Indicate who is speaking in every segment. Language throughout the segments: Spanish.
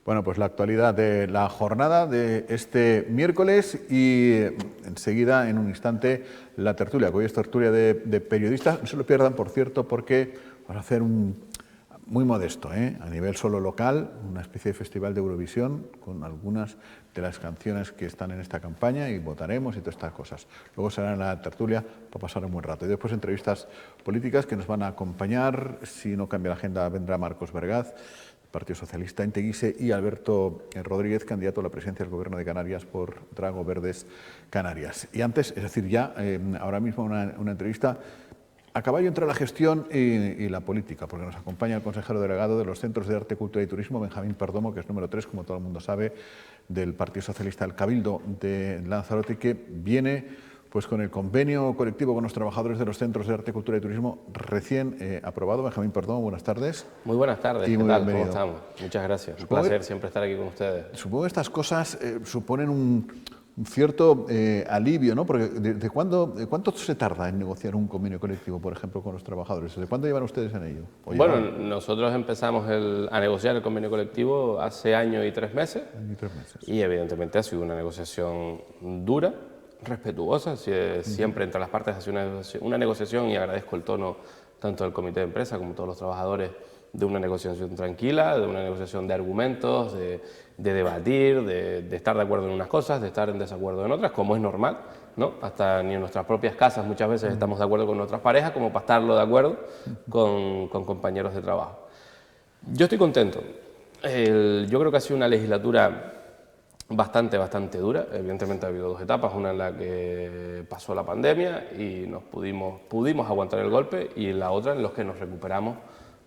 Speaker 1: Bueno, pues la actualidad de la jornada de este miércoles y enseguida, en un instante, la tertulia, que hoy es tertulia de periodistas. No se lo pierdan, por cierto, porque vamos a hacer un muy modesto, a nivel solo local, una especie de festival de Eurovisión con algunas de las canciones que están en esta campaña y votaremos y todas estas cosas. Luego será en la tertulia para pasar un buen rato. Y después entrevistas políticas que nos van a acompañar. Si no cambia la agenda, vendrá Marcos Vergaz, Partido Socialista en Teguise, y Alberto Rodríguez, candidato a la presidencia del Gobierno de Canarias por Trago Verdes Canarias. Y antes, es decir, ya ahora mismo una entrevista a caballo entre la gestión y la política, porque nos acompaña el consejero delegado de los Centros de Arte, Cultura y Turismo, Benjamín Perdomo, que es número 3, como todo el mundo sabe, del Partido Socialista del Cabildo de Lanzarote, que viene pues con el convenio colectivo con los trabajadores de los Centros de Arte, Cultura y Turismo recién aprobado. Benjamín Perdomo, buenas tardes.
Speaker 2: Muy buenas tardes,
Speaker 1: y
Speaker 2: ¿qué
Speaker 1: muy
Speaker 2: tal?
Speaker 1: Bienvenido.
Speaker 2: ¿Cómo estamos? Muchas gracias, un placer siempre estar aquí con ustedes.
Speaker 1: Supongo que estas cosas suponen un cierto alivio, ¿no? Porque ¿cuánto se tarda en negociar un convenio colectivo, por ejemplo, con los trabajadores? ¿Desde cuándo llevan ustedes en ello?
Speaker 2: Bueno, nosotros empezamos a negociar el convenio colectivo hace año y 3 meses. Y evidentemente ha sido una negociación dura, respetuosa, siempre entre las partes ha sido una negociación, y agradezco el tono tanto del comité de empresa como todos los trabajadores, de una negociación tranquila, de una negociación de argumentos, de debatir, de estar de acuerdo en unas cosas, de estar en desacuerdo en otras, como es normal, ¿no? Hasta ni en nuestras propias casas muchas veces estamos de acuerdo con nuestras parejas, como para estarlo de acuerdo con compañeros de trabajo. Yo estoy contento. Yo creo que ha sido una legislatura bastante dura. Evidentemente ha habido 2 etapas, una en la que pasó la pandemia y nos pudimos aguantar el golpe, y la otra en la que nos recuperamos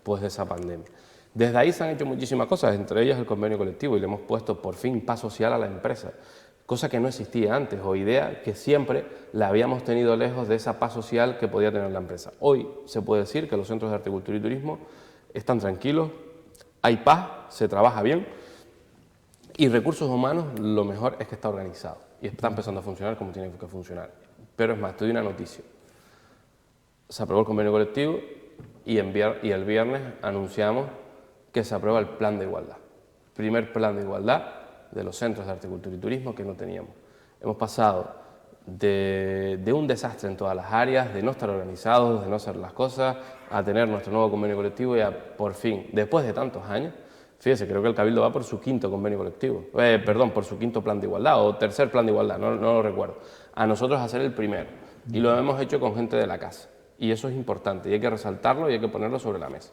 Speaker 2: pues de esa pandemia. Desde ahí se han hecho muchísimas cosas, entre ellas el convenio colectivo, y le hemos puesto por fin paz social a la empresa, cosa que no existía antes, o idea que siempre la habíamos tenido lejos de esa paz social que podía tener la empresa. Hoy se puede decir que los centros de arte, cultura y turismo están tranquilos, hay paz, se trabaja bien, y recursos humanos lo mejor es que está organizado y está empezando a funcionar como tiene que funcionar. Pero es más, te doy una noticia. Se aprobó el convenio colectivo y el viernes anunciamos que se aprueba el plan de igualdad. Primer plan de igualdad de los centros de arte, cultura y turismo que no teníamos. Hemos pasado de un desastre en todas las áreas, de no estar organizados, de no hacer las cosas, a tener nuestro nuevo convenio colectivo, y a por fin, después de tantos años, fíjese, creo que el Cabildo va por su 5º convenio colectivo, por su 5º plan de igualdad, o 3er plan de igualdad, no lo recuerdo. A nosotros hacer el primero, y lo hemos hecho con gente de la casa, y eso es importante, y hay que resaltarlo y hay que ponerlo sobre la mesa.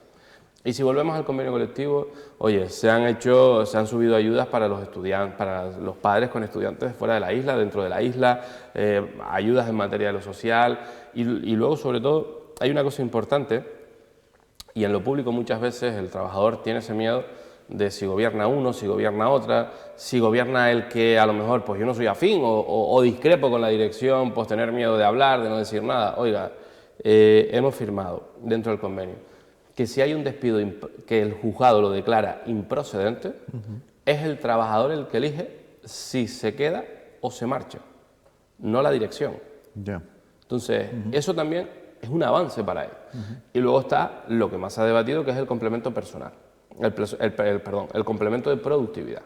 Speaker 2: Y si volvemos al convenio colectivo, oye, se han subido ayudas para los estudiantes, para los padres con estudiantes fuera de la isla, dentro de la isla, ayudas en materia de lo social, y luego, sobre todo, hay una cosa importante, y en lo público muchas veces el trabajador tiene ese miedo de si gobierna uno, si gobierna otra, si gobierna el que a lo mejor pues yo no soy afín o discrepo con la dirección, pues tener miedo de hablar, de no decir nada. Oiga, hemos firmado dentro del convenio que si hay un despido que el juzgado lo declara improcedente, es el trabajador el que elige si se queda o se marcha, no la dirección. Entonces, eso también es un avance para él. Y luego está lo que más se ha debatido, que es el complemento personal. El complemento de productividad.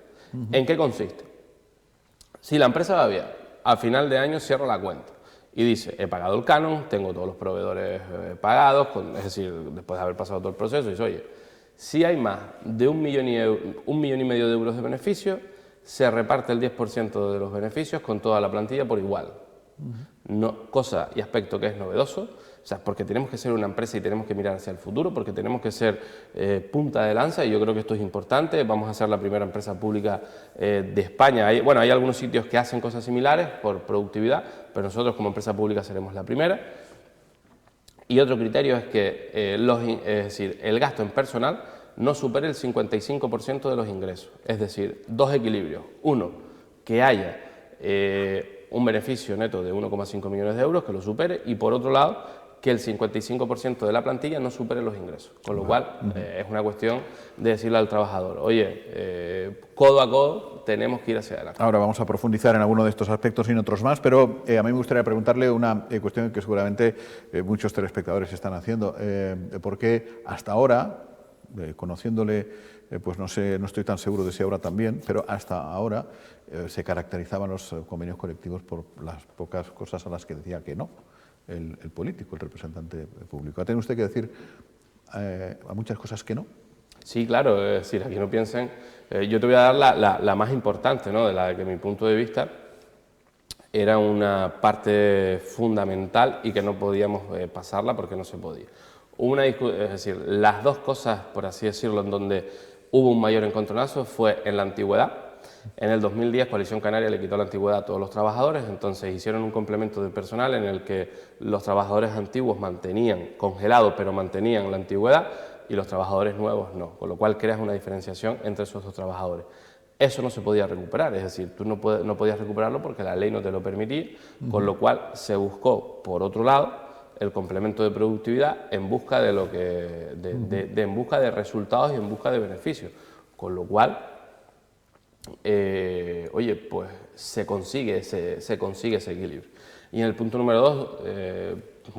Speaker 2: ¿En qué consiste? Si la empresa va bien, al final de año cierra la cuenta y dice, he pagado el canon, tengo todos los proveedores pagados, es decir, después de haber pasado todo el proceso, dice, oye, si hay más de 1,5 millones de euros de beneficios, se reparte el 10% de los beneficios con toda la plantilla por igual. Cosa y aspecto que es novedoso, o sea, porque tenemos que ser una empresa y tenemos que mirar hacia el futuro, porque tenemos que ser punta de lanza, y yo creo que esto es importante. Vamos a ser la primera empresa pública de España. Hay algunos sitios que hacen cosas similares por productividad, pero nosotros como empresa pública seremos la primera. Y otro criterio es que es decir, el gasto en personal no supere el 55% de los ingresos. Es decir, 2 equilibrios. Uno, que haya un beneficio neto de 1,5 millones de euros que lo supere, y por otro lado, que el 55% de la plantilla no supere los ingresos. Con lo cual, es una cuestión de decirle al trabajador, oye, codo a codo tenemos que ir hacia adelante.
Speaker 1: Ahora vamos a profundizar en alguno de estos aspectos y en otros más, pero a mí me gustaría preguntarle una cuestión que seguramente muchos telespectadores están haciendo. Porque hasta ahora, conociéndole, pues no sé, no estoy tan seguro de si ahora también, pero hasta ahora se caracterizaban los convenios colectivos por las pocas cosas a las que decía que no el político, el representante público. ¿Ha tenido usted que decir a muchas cosas que no?
Speaker 2: Sí, claro, es decir, aquí no piensen... yo te voy a dar la más importante, ¿no?, de la que mi punto de vista era una parte fundamental y que no podíamos pasarla porque no se podía. Es decir, las dos cosas, por así decirlo, en donde hubo un mayor encontronazo fue en la antigüedad. En el 2010 Coalición Canaria le quitó la antigüedad a todos los trabajadores, entonces hicieron un complemento de personal en el que los trabajadores antiguos mantenían, congelado, pero mantenían la antigüedad, y los trabajadores nuevos no, con lo cual creas una diferenciación entre esos dos trabajadores. Eso no se podía recuperar, es decir, tú no podías recuperarlo porque la ley no te lo permitía, con lo cual se buscó, por otro lado, el complemento de productividad en busca de, en busca de resultados y en busca de beneficios, con lo cual, oye, pues se consigue ese equilibrio. Y en el punto número 2,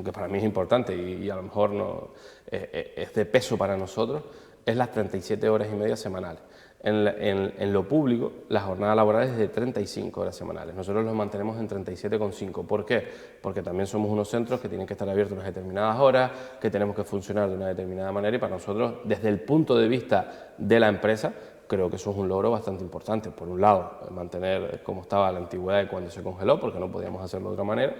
Speaker 2: que para mí es importante y a lo mejor no, es de peso para nosotros, es las 37 horas y media semanales. En lo público, la jornada laboral es de 35 horas semanales. Nosotros los mantenemos en 37,5. ¿Por qué? Porque también somos unos centros que tienen que estar abiertos unas determinadas horas, que tenemos que funcionar de una determinada manera, y para nosotros, desde el punto de vista de la empresa, creo que eso es un logro bastante importante. Por un lado, mantener como estaba la antigüedad de cuando se congeló, porque no podíamos hacerlo de otra manera,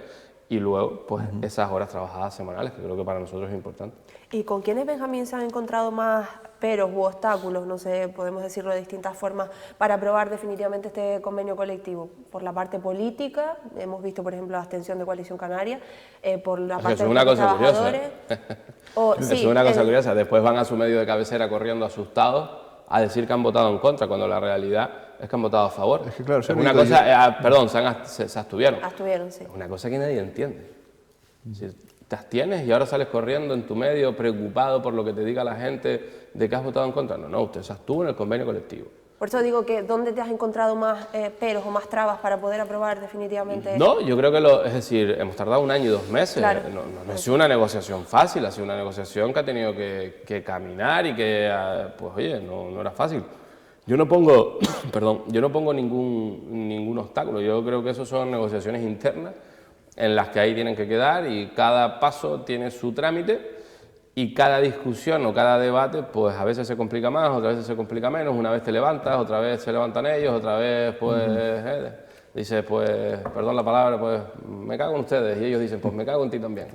Speaker 2: y luego, pues, esas horas trabajadas semanales, que creo que para nosotros es importante.
Speaker 3: ¿Y con quiénes, Benjamín, se han encontrado más peros u obstáculos, no sé, podemos decirlo de distintas formas, para aprobar definitivamente este convenio colectivo? Por la parte política, hemos visto, por ejemplo, la abstención de Coalición Canaria, por la parte de los trabajadores...
Speaker 2: Eso es una cosa curiosa, después van a su medio de cabecera corriendo asustados a decir que han votado en contra, cuando la realidad es que han votado a favor. Es que claro, es una cosa, perdón, se abstuvieron.
Speaker 3: Abstuvieron, sí.
Speaker 2: Es una cosa que nadie entiende. Es decir, te abstienes y ahora sales corriendo en tu medio preocupado por lo que te diga la gente de que has votado en contra. No, usted se abstuvo en el convenio colectivo.
Speaker 3: Por eso digo que, ¿dónde te has encontrado más peros o más trabas para poder aprobar definitivamente?
Speaker 2: No, yo creo que, es decir, hemos tardado 1 año y 2 meses.
Speaker 3: Claro.
Speaker 2: No ha sido una negociación fácil, ha sido una negociación que ha tenido que caminar y que, pues oye, no era fácil. Yo no pongo, perdón, yo no pongo ningún obstáculo. Yo creo que eso son negociaciones internas en las que ahí tienen que quedar, y cada paso tiene su trámite. Y cada discusión o cada debate, pues a veces se complica más, otras veces se complica menos. Una vez te levantas, otra vez se levantan ellos, otra vez pues dices, pues, perdón la palabra, pues me cago en ustedes. Y ellos dicen, pues me cago en ti también.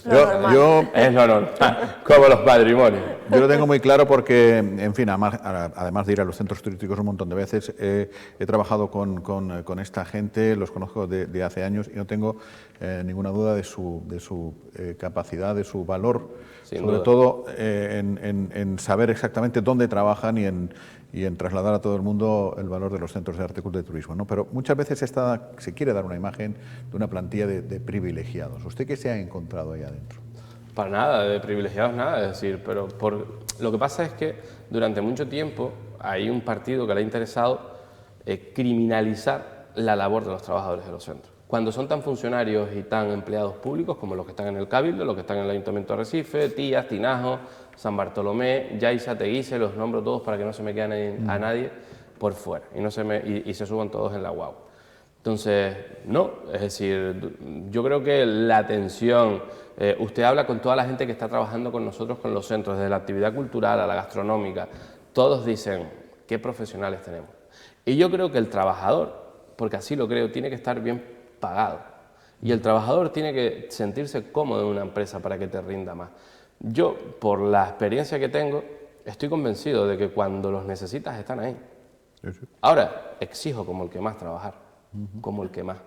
Speaker 2: Bueno, es lo normal, como los matrimonios.
Speaker 1: Yo lo tengo muy claro porque, en fin, además de ir a los centros turísticos un montón de veces, he trabajado con esta gente, los conozco de hace años, y no tengo ninguna duda de su capacidad, de su valor, sobre todo en saber exactamente dónde trabajan y en trasladar a todo el mundo el valor de los centros de arte, cultura y turismo, ¿no? Pero muchas veces se quiere dar una imagen de una plantilla de privilegiados. ¿Usted qué se ha encontrado ahí adentro?
Speaker 2: Para nada, de privilegiados nada, es decir, pero lo que pasa es que durante mucho tiempo hay un partido que le ha interesado criminalizar la labor de los trabajadores de los centros. Cuando son tan funcionarios y tan empleados públicos como los que están en el Cabildo, los que están en el Ayuntamiento de Arrecife, Tías, Tinajo, San Bartolomé, Yaiza, Teguise, los nombro todos para que no se me quede a nadie por fuera y se suban todos en la guagua. Entonces, no, es decir, yo creo que la atención, usted habla con toda la gente que está trabajando con nosotros con los centros, desde la actividad cultural a la gastronómica, todos dicen, qué profesionales tenemos. Y yo creo que el trabajador, porque así lo creo, tiene que estar bien pagado. Y el trabajador tiene que sentirse cómodo en una empresa para que te rinda más. Yo, por la experiencia que tengo, estoy convencido de que cuando los necesitas están ahí. Sí, sí. Ahora, exijo como el que más trabajar, como el que más,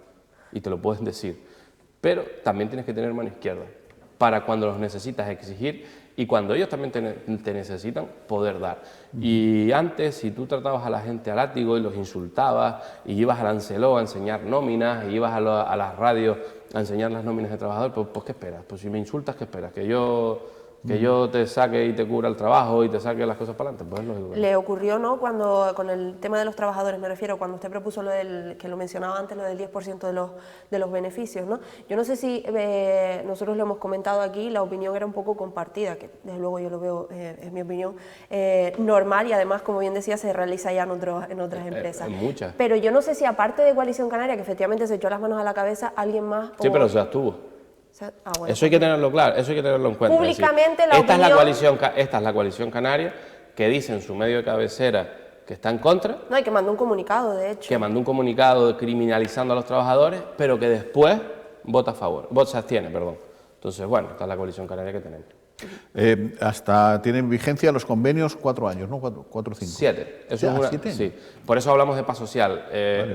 Speaker 2: y te lo pueden decir. Pero también tienes que tener mano izquierda para cuando los necesitas exigir, y cuando ellos también te necesitan, poder dar. Y antes, si tú tratabas a la gente a látigo y los insultabas, y ibas al Lancelot a enseñar nóminas, y ibas a las radios a enseñar las nóminas de trabajadores, pues ¿qué esperas? Pues si me insultas, ¿qué esperas? Que yo Que yo te saque y te cubra el trabajo y te saque las cosas para adelante, pues es lógico.
Speaker 3: Le ocurrió, ¿no?, cuando, con el tema de los trabajadores, me refiero, cuando usted propuso lo del, que lo mencionaba antes, lo del 10% de los beneficios, ¿no? Yo no sé si nosotros lo hemos comentado aquí, la opinión era un poco compartida, que desde luego yo lo veo, es mi opinión, normal, y además, como bien decía, se realiza ya en otras empresas.
Speaker 2: En muchas.
Speaker 3: Pero yo no sé si aparte de Coalición Canaria, que efectivamente se echó las manos a la cabeza, alguien más...
Speaker 2: Sí, pero se abstuvo.
Speaker 3: Bueno,
Speaker 2: Eso hay que tenerlo claro, eso hay que tenerlo en cuenta.
Speaker 3: Públicamente
Speaker 2: es decir,
Speaker 3: la
Speaker 2: esta
Speaker 3: opinión...
Speaker 2: esta es la coalición canaria que dice en su medio de cabecera que está en contra,
Speaker 3: No, y que mandó un comunicado, de hecho.
Speaker 2: que mandó un comunicado criminalizando a los trabajadores, pero que después vota a favor, se abstiene, perdón. Entonces, bueno, esta es la coalición canaria que tenemos.
Speaker 1: Hasta tienen vigencia los convenios 4 años, ¿no? 4 o 5.
Speaker 2: 7. Eso es una,
Speaker 1: 7.
Speaker 2: sí. Por eso hablamos de paz social.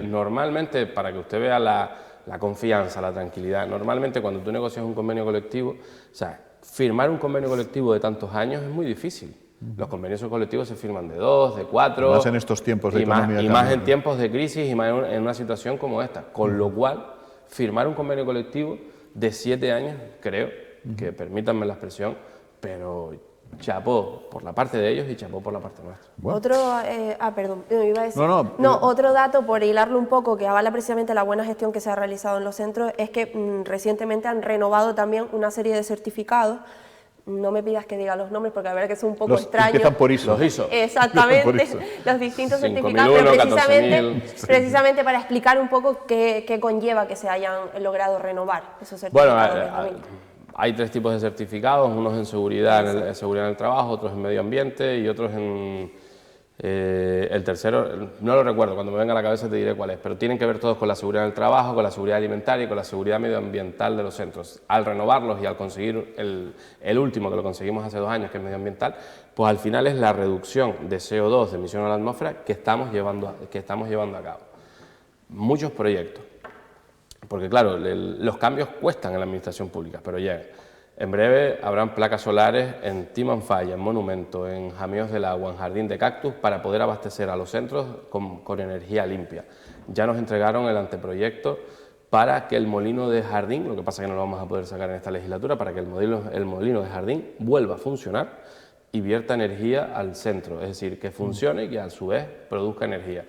Speaker 2: Normalmente, para que usted vea la confianza, la tranquilidad, normalmente cuando tú negocias un convenio colectivo, o sea, firmar un convenio colectivo de tantos años es muy difícil. Los convenios colectivos se firman de 2, de 4...
Speaker 1: Más en estos tiempos de economía.
Speaker 2: Y más en tiempos de crisis y más en una situación como esta. Con lo cual, firmar un convenio colectivo de 7 años, creo, que permítanme la expresión, pero chapó por la parte de ellos y chapó por la parte nuestra.
Speaker 1: Bueno.
Speaker 3: Otro, perdón, me iba a decir.
Speaker 1: No,
Speaker 3: otro dato, por hilarlo un poco, que avala precisamente la buena gestión que se ha realizado en los centros, es que recientemente han renovado también una serie de certificados. No me pidas que diga los nombres porque la verdad que es un poco extraño.
Speaker 1: Empiezan por ISO.
Speaker 2: Los ISO.
Speaker 3: Exactamente, los distintos certificados, pero precisamente para explicar un poco qué conlleva que se hayan logrado renovar esos certificados.
Speaker 2: Bueno, hay 3 tipos de certificados, unos en seguridad, en el trabajo, otros en medio ambiente y otros en... el tercero, no lo recuerdo, cuando me venga a la cabeza te diré cuál es, pero tienen que ver todos con la seguridad del trabajo, con la seguridad alimentaria y con la seguridad medioambiental de los centros. Al renovarlos y al conseguir el último, que lo conseguimos hace 2 años, que es medioambiental, pues al final es la reducción de CO2, de emisión a la atmósfera, que estamos llevando a cabo. Muchos proyectos. Porque claro, los cambios cuestan en la administración pública, pero llegan. En breve habrán placas solares en Timanfaya, en Monumento, en Jamíos del Agua, en Jardín de Cactus, para poder abastecer a los centros con energía limpia. Ya nos entregaron el anteproyecto para que el molino de Jardín, lo que pasa es que no lo vamos a poder sacar en esta legislatura, para que el molino de Jardín vuelva a funcionar y vierta energía al centro, es decir, que funcione y que a su vez produzca energía.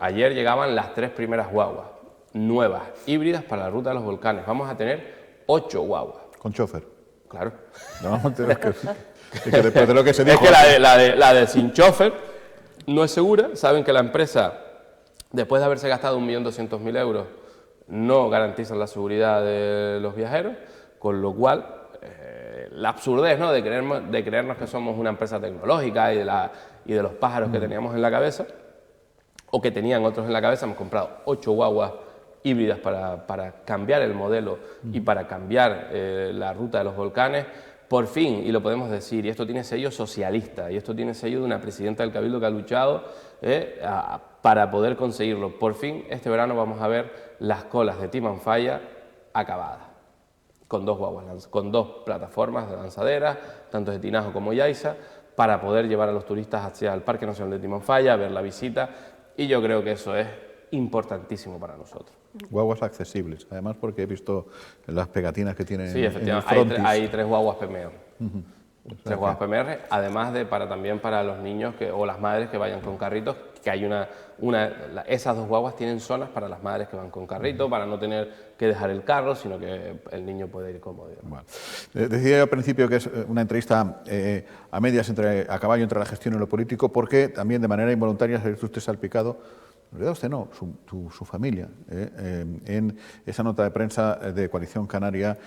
Speaker 2: Ayer llegaban las 3 primeras guaguas, nuevas, híbridas para la ruta de los volcanes. Vamos a tener 8 guaguas.
Speaker 1: Con chofer.
Speaker 2: Claro.
Speaker 1: No, que después de lo que se dijo...
Speaker 2: Es que la de sin chofer no es segura. Saben que la empresa, después de haberse gastado 1.200.000 euros, no garantiza la seguridad de los viajeros, con lo cual la absurdez, ¿no?, de creernos que somos una empresa tecnológica y de los pájaros que teníamos en la cabeza, o que tenían otros en la cabeza. Hemos comprado 8 guaguas híbridas para cambiar el modelo y para cambiar la ruta de los volcanes, por fin, y lo podemos decir, y esto tiene sello socialista, y esto tiene sello de una presidenta del Cabildo que ha luchado para poder conseguirlo. Por fin, este verano vamos a ver las colas de Timanfaya acabadas, con 2 guaguas, con 2 plataformas de lanzaderas, tanto de Tinajo como Yaiza, para poder llevar a los turistas hacia el Parque Nacional de Timanfaya, a ver la visita, y yo creo que eso es importantísimo para nosotros.
Speaker 1: Guaguas accesibles, además porque he visto las pegatinas que tienen.
Speaker 2: Sí, efectivamente, hay 3 guaguas PMR. 3 guaguas PMR, además de también para los niños o las madres que vayan con carritos, que hay esas 2 guaguas tienen zonas para las madres que van con carrito, para no tener que dejar el carro, sino que el niño puede ir cómodo.
Speaker 1: Bueno. Decía yo al principio que es una entrevista a medias, a caballo entre la gestión y lo político, porque también de manera involuntaria se ha visto usted salpicado, en realidad usted no, su familia, en esa nota de prensa de Coalición Canaria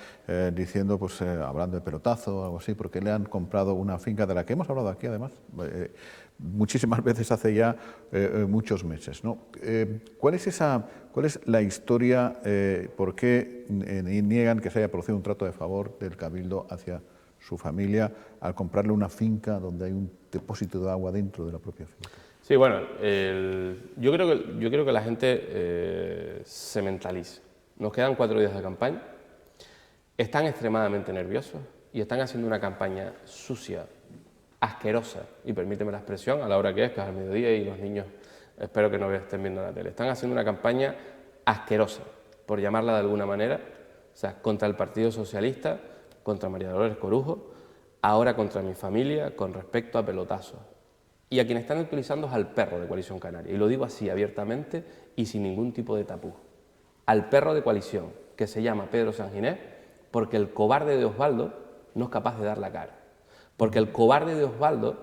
Speaker 1: diciendo, pues hablando de pelotazo o algo así, porque le han comprado una finca de la que hemos hablado aquí además muchísimas veces hace ya muchos meses, ¿no? ¿Cuál es la historia? ¿Por qué niegan que se haya producido un trato de favor del Cabildo hacia su familia al comprarle una finca donde hay un depósito de agua dentro de la propia finca?
Speaker 2: Sí, bueno, yo creo que la gente se mentaliza. Nos quedan 4 días de campaña, están extremadamente nerviosos y están haciendo una campaña sucia, asquerosa, y permíteme la expresión, a la hora que es al mediodía y los niños espero que no estén viendo la tele. Están haciendo una campaña asquerosa, por llamarla de alguna manera, o sea, contra el Partido Socialista, contra María Dolores Corujo, ahora contra mi familia con respecto a pelotazos. Y a quienes están utilizando es al perro de Coalición Canaria, y lo digo así abiertamente y sin ningún tipo de tapujo. Al perro de coalición, que se llama Pedro Sanginés, porque el cobarde de Osvaldo no es capaz de dar la cara. Porque el cobarde de Osvaldo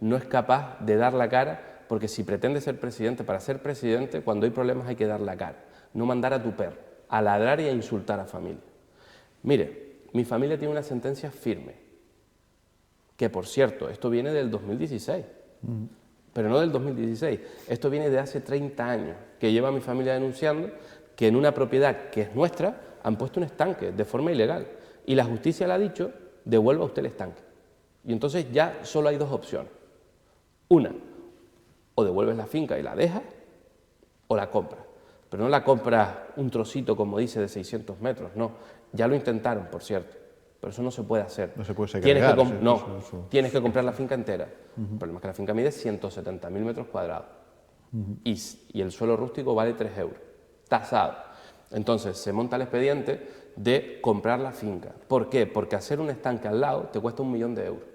Speaker 2: no es capaz de dar la cara, porque si pretende ser presidente, para ser presidente, cuando hay problemas hay que dar la cara, no mandar a tu perro, a ladrar y a insultar a familia. Mire, mi familia tiene una sentencia firme, que por cierto, esto viene del 2016, pero no del 2016, esto viene de hace 30 años, que lleva mi familia denunciando que en una propiedad que es nuestra han puesto un estanque de forma ilegal, y la justicia le ha dicho, devuelva usted el estanque. Y entonces ya solo hay dos opciones. Una, o devuelves la finca y la dejas, o la compras. Pero no la compras un trocito, como dice, de 600 metros, no. Ya lo intentaron, por cierto, pero eso no se puede hacer.
Speaker 1: No se puede segregar.
Speaker 2: Tienes que comprar la finca entera. El problema es que la finca mide 170.000 metros cuadrados y el suelo rústico vale 3 euros, tasado. Entonces se monta el expediente de comprar la finca. ¿Por qué? Porque hacer un estanque al lado te cuesta 1 millón de euros.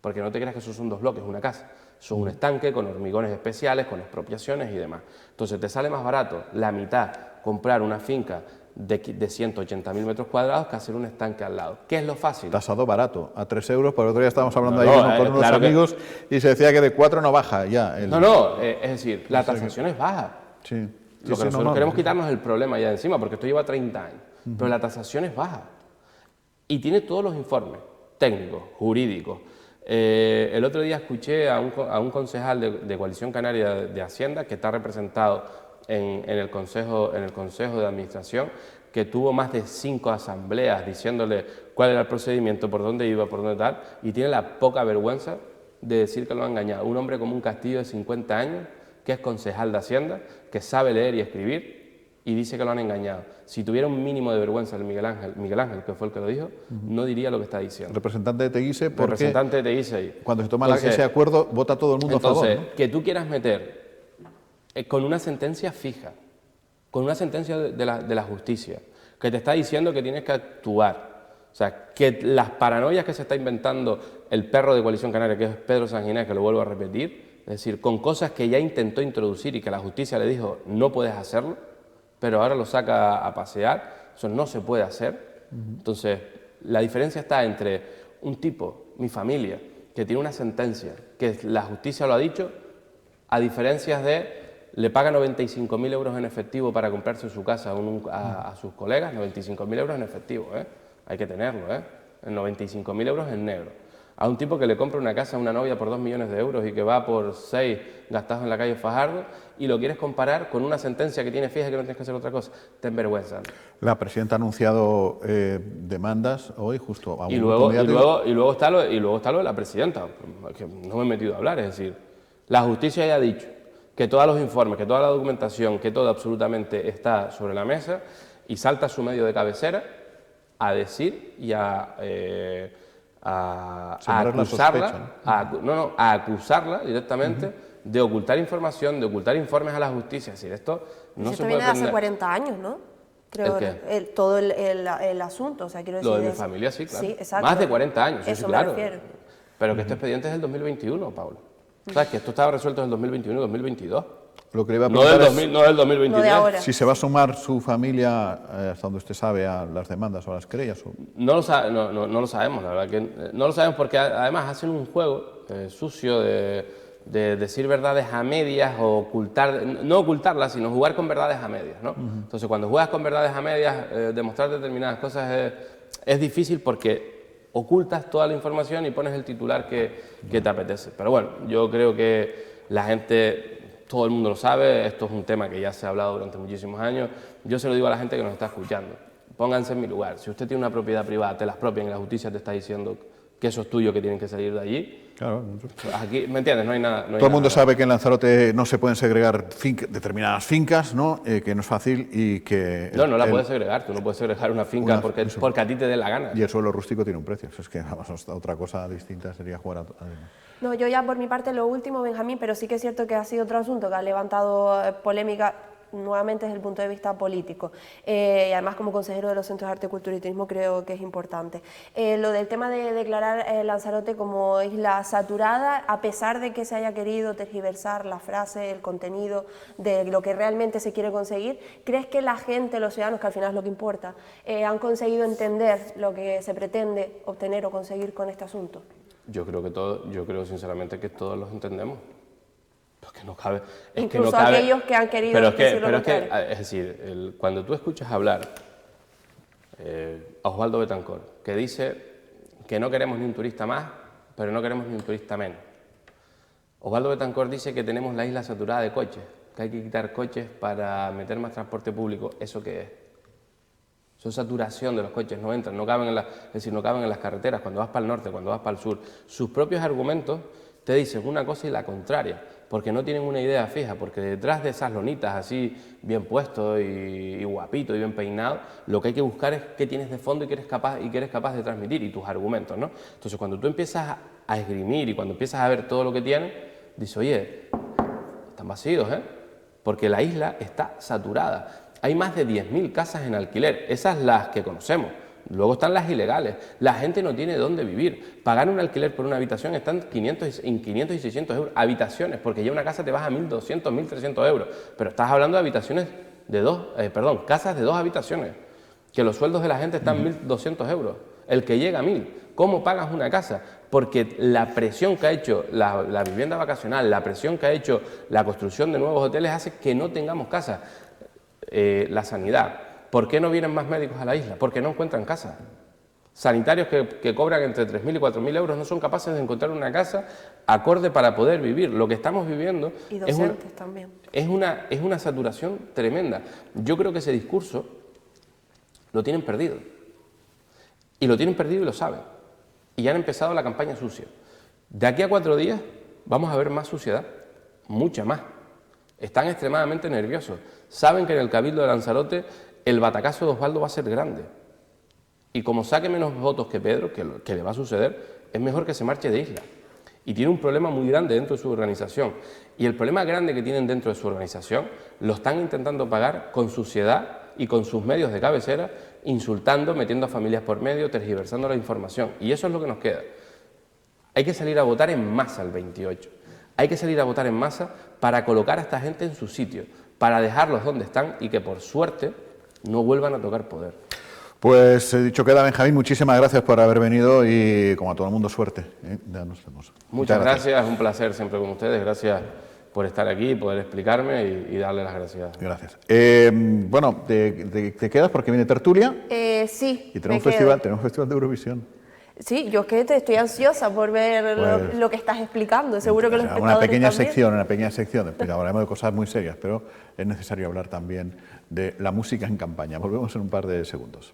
Speaker 2: Porque no te creas que esos son 2 bloques, una casa. Son un estanque con hormigones especiales, con expropiaciones y demás. Entonces te sale más barato la mitad comprar una finca de 180.000 metros cuadrados que hacer un estanque al lado. ¿Qué es lo fácil?
Speaker 1: Tasado barato, a 3 euros, por el otro día estábamos hablando con unos
Speaker 2: claro
Speaker 1: amigos y se decía que de 4 no baja ya.
Speaker 2: Es decir, la tasación es baja.
Speaker 1: Sí.
Speaker 2: Lo que nosotros queremos quitarnos el problema ya de encima, porque esto lleva 30 años, pero la tasación es baja. Y tiene todos los informes técnicos, jurídicos. El otro día escuché a un concejal de Coalición Canaria de Hacienda, que está representado en el Consejo de Administración, que tuvo más de 5 asambleas diciéndole cuál era el procedimiento, por dónde iba, por dónde tal, y tiene la poca vergüenza de decir que lo ha engañado. Un hombre como un Castillo de 50 años, que es concejal de Hacienda, que sabe leer y escribir, y dice que lo han engañado. Si tuviera un mínimo de vergüenza el Miguel Ángel, que fue el que lo dijo, no diría lo que está diciendo.
Speaker 1: Representante de Teguise, porque
Speaker 2: representante de Teguise.
Speaker 1: Cuando se toma ese acuerdo, vota todo el mundo a favor, ¿no?
Speaker 2: Que tú quieras meter con una sentencia fija, con una sentencia de la justicia, que te está diciendo que tienes que actuar. O sea, que las paranoias que se está inventando el perro de Coalición Canaria, que es Pedro Sanginés, que lo vuelvo a repetir, es decir, con cosas que ya intentó introducir y que la justicia le dijo no puedes hacerlo, pero ahora lo saca a pasear, eso no se puede hacer. Entonces, la diferencia está entre un tipo, mi familia, que tiene una sentencia, que la justicia lo ha dicho, a diferencias de le paga 95.000 euros en efectivo para comprarse su casa a sus colegas, 95.000 euros en efectivo, hay que tenerlo, 95.000 euros en negro. A un tipo que le compra una casa a una novia por 2 millones de euros y que va por 6 gastados en la calle Fajardo y lo quieres comparar con una sentencia que tiene fija y que no tienes que hacer otra cosa, ten vergüenza.
Speaker 1: La presidenta ha anunciado demandas hoy justo a
Speaker 2: y luego está lo de la presidenta, que no me he metido a hablar, es decir, la justicia ya ha dicho que todos los informes, que toda la documentación, que todo absolutamente está sobre la mesa y salta a su medio de cabecera a decir y a acusarla, a acusarla directamente de ocultar información, de ocultar informes a la justicia. Es decir, esto no se puede
Speaker 3: viene de hace 40 años, ¿no? Creo todo el asunto, o sea, quiero decir...
Speaker 2: Lo de mi familia, sí, claro.
Speaker 3: Sí, exacto.
Speaker 2: Más de 40 años,
Speaker 3: eso
Speaker 2: claro.
Speaker 3: me refiero.
Speaker 2: Pero que este expediente es del 2021, Paula. O sea, que esto estaba resuelto en el 2021 2022.
Speaker 1: Lo que le iba a
Speaker 2: no del 2023.
Speaker 3: No de ahora.
Speaker 1: Si se va a sumar su familia, hasta donde usted sabe, a las demandas o a las querellas.
Speaker 2: No lo sabemos, la verdad que no lo sabemos porque además hacen un juego sucio de decir verdades a medias o ocultar, no ocultarlas, sino jugar con verdades a medias, ¿no? Entonces, cuando juegas con verdades a medias, demostrar determinadas cosas es difícil porque ocultas toda la información y pones el titular que te apetece. Pero bueno, yo creo que la gente, todo el mundo lo sabe, esto es un tema que ya se ha hablado durante muchísimos años. Yo se lo digo a la gente que nos está escuchando, pónganse en mi lugar. Si usted tiene una propiedad privada, te la expropian y la justicia te está diciendo que eso es tuyo, que tienen que salir de allí.
Speaker 1: Claro.
Speaker 2: Aquí, ¿me entiendes? No hay nada.
Speaker 1: Todo el mundo sabe que en Lanzarote no se pueden segregar determinadas fincas, ¿no? Que no es fácil y que...
Speaker 2: No la puedes segregar. Tú no puedes segregar una finca porque a ti te dé la gana.
Speaker 1: Y el suelo rústico tiene un precio. Eso es que vamos, otra cosa distinta sería jugar a...
Speaker 3: No, yo ya por mi parte lo último, Benjamín, pero sí que es cierto que ha sido otro asunto que ha levantado polémica nuevamente desde el punto de vista político. Y además como consejero de los Centros de Arte, Cultura y Turismo creo que es importante. Lo del tema de declarar Lanzarote como isla saturada, a pesar de que se haya querido tergiversar la frase, el contenido de lo que realmente se quiere conseguir, ¿crees que la gente, los ciudadanos, que al final es lo que importa, han conseguido entender lo que se pretende obtener o conseguir con este asunto?
Speaker 2: Yo creo sinceramente que todos los entendemos. Porque no cabe.
Speaker 3: Incluso aquellos que han querido decir lo contrario.
Speaker 2: Es decir, cuando tú escuchas hablar a Osvaldo Betancourt, que dice que no queremos ni un turista más, pero no queremos ni un turista menos. Osvaldo Betancourt dice que tenemos la isla saturada de coches, que hay que quitar coches para meter más transporte público. ¿Eso qué es? Eso es saturación de los coches, no entran, no caben no caben en las carreteras, cuando vas para el norte, cuando vas para el sur. Sus propios argumentos te dicen una cosa y la contraria, porque no tienen una idea fija, porque detrás de esas lonitas así bien puesto y guapito y bien peinado, lo que hay que buscar es qué tienes de fondo y qué eres capaz de transmitir y tus argumentos, ¿no? Entonces cuando tú empiezas a esgrimir y cuando empiezas a ver todo lo que tienen, dices, oye, están vacíos, ¿eh? Porque la isla está saturada. Hay más de 10.000 casas en alquiler, esas las que conocemos. Luego están las ilegales. La gente no tiene dónde vivir. Pagar un alquiler por una habitación están 500 y 600 euros. Habitaciones, porque ya una casa te vas a 1.200, 1.300 euros. Pero estás hablando de habitaciones de casas de 2 habitaciones. Que los sueldos de la gente están 1.200 euros. El que llega a 1.000. ¿Cómo pagas una casa? Porque la presión que ha hecho la vivienda vacacional, la presión que ha hecho la construcción de nuevos hoteles hace que no tengamos casas. La sanidad. ¿Por qué no vienen más médicos a la isla? Porque no encuentran casa. Sanitarios que cobran entre 3.000 y 4.000 euros no son capaces de encontrar una casa acorde para poder vivir. Lo que estamos viviendo
Speaker 3: y docentes también.
Speaker 2: Es una saturación tremenda. Yo creo que ese discurso lo tienen perdido. Y lo tienen perdido y lo saben. Y ya han empezado la campaña sucia. De aquí a 4 días vamos a ver más suciedad, mucha más. Están extremadamente nerviosos. Saben que en el Cabildo de Lanzarote el batacazo de Osvaldo va a ser grande. Y como saque menos votos que Pedro, que le va a suceder, es mejor que se marche de isla. Y tiene un problema muy grande dentro de su organización. Y el problema grande que tienen dentro de su organización lo están intentando pagar con suciedad y con sus medios de cabecera, insultando, metiendo a familias por medio, tergiversando la información. Y eso es lo que nos queda. Hay que salir a votar en masa el 28. Hay que salir a votar en masa para colocar a esta gente en su sitio, para dejarlos donde están y que por suerte no vuelvan a tocar poder.
Speaker 1: Pues dicho queda, Benjamín, muchísimas gracias por haber venido y como a todo el mundo suerte. Ya nos vemos.
Speaker 2: Muchas gracias, un placer siempre con ustedes, gracias por estar aquí, poder explicarme y darle las gracias.
Speaker 1: Gracias. Bueno, ¿te quedas porque viene tertulia?
Speaker 3: Sí.
Speaker 1: Y tenemos un festival de Eurovisión.
Speaker 3: Sí, yo es que estoy ansiosa por ver lo que estás explicando. Seguro que los espectadores
Speaker 1: una pequeña sección. Después hablaremos de cosas muy serias, pero es necesario hablar también de la música en campaña. Volvemos en un par de segundos.